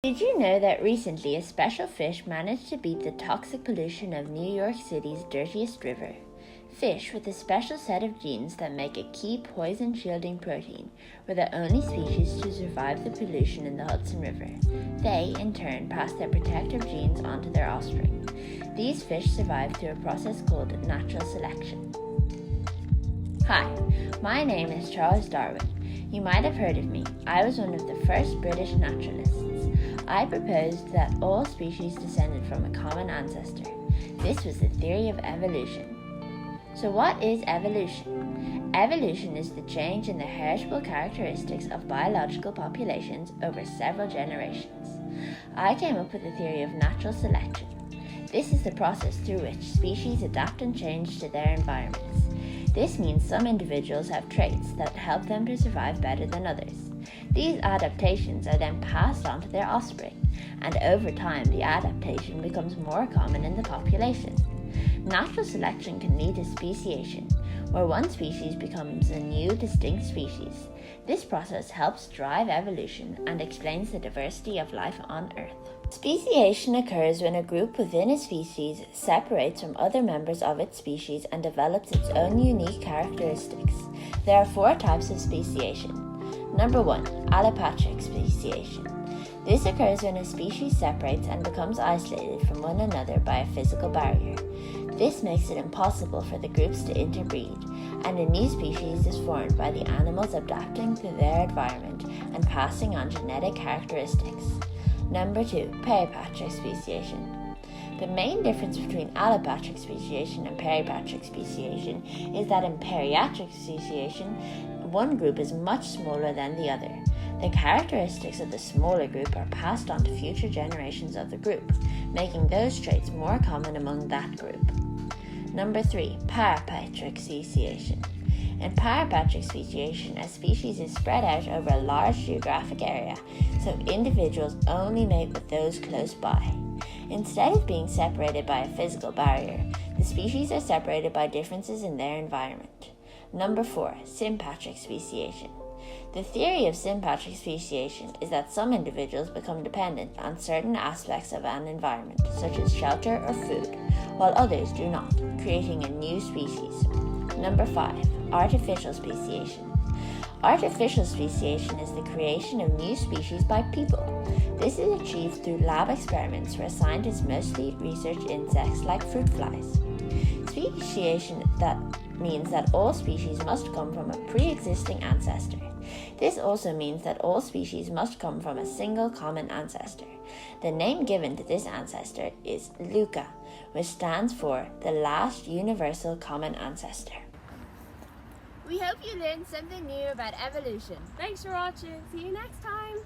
Did you know that recently a special fish managed to beat the toxic pollution of New York City's dirtiest river? Fish with a special set of genes that make a key poison-shielding protein were the only species to survive the pollution in the Hudson River. They, in turn, passed their protective genes onto their offspring. These fish survived through a process called natural selection. Hi, my name is Charles Darwin. You might have heard of me. I was one of the first British naturalists. I proposed that all species descended from a common ancestor. This was the theory of evolution. So what is evolution? Evolution is the change in the heritable characteristics of biological populations over several generations. I came up with the theory of natural selection. This is the process through which species adapt and change to their environments. This means some individuals have traits that help them to survive better than others. These adaptations are then passed on to their offspring, and over time the adaptation becomes more common in the population. Natural selection can lead to speciation, where one species becomes a new distinct species. This process helps drive evolution and explains the diversity of life on Earth. Speciation occurs when a group within a species separates from other members of its species and develops its own unique characteristics. There are 4 types of speciation. Number 1, allopatric speciation. This occurs when a species separates and becomes isolated from one another by a physical barrier. This makes it impossible for the groups to interbreed, and a new species is formed by the animals adapting to their environment and passing on genetic characteristics. Number 2, peripatric speciation. The main difference between allopatric speciation and peripatric speciation is that in periatric speciation, one group is much smaller than the other. The characteristics of the smaller group are passed on to future generations of the group, making those traits more common among that group. Number 3, parapatric speciation. In parapatric speciation, a species is spread out over a large geographic area, so individuals only mate with those close by. Instead of being separated by a physical barrier, the species are separated by differences in their environment. Number 4, sympatric speciation. The theory of sympatric speciation is that some individuals become dependent on certain aspects of an environment, such as shelter or food, while others do not, creating a new species. Number 5, artificial speciation. Artificial speciation is the creation of new species by people. This is achieved through lab experiments where scientists mostly research insects like fruit flies. Speciation that means that all species must come from a pre-existing ancestor. This also means that all species must come from a single common ancestor. The name given to this ancestor is LUCA, which stands for the Last Universal Common Ancestor. We hope you learned something new about evolution. Thanks for watching. See you next time.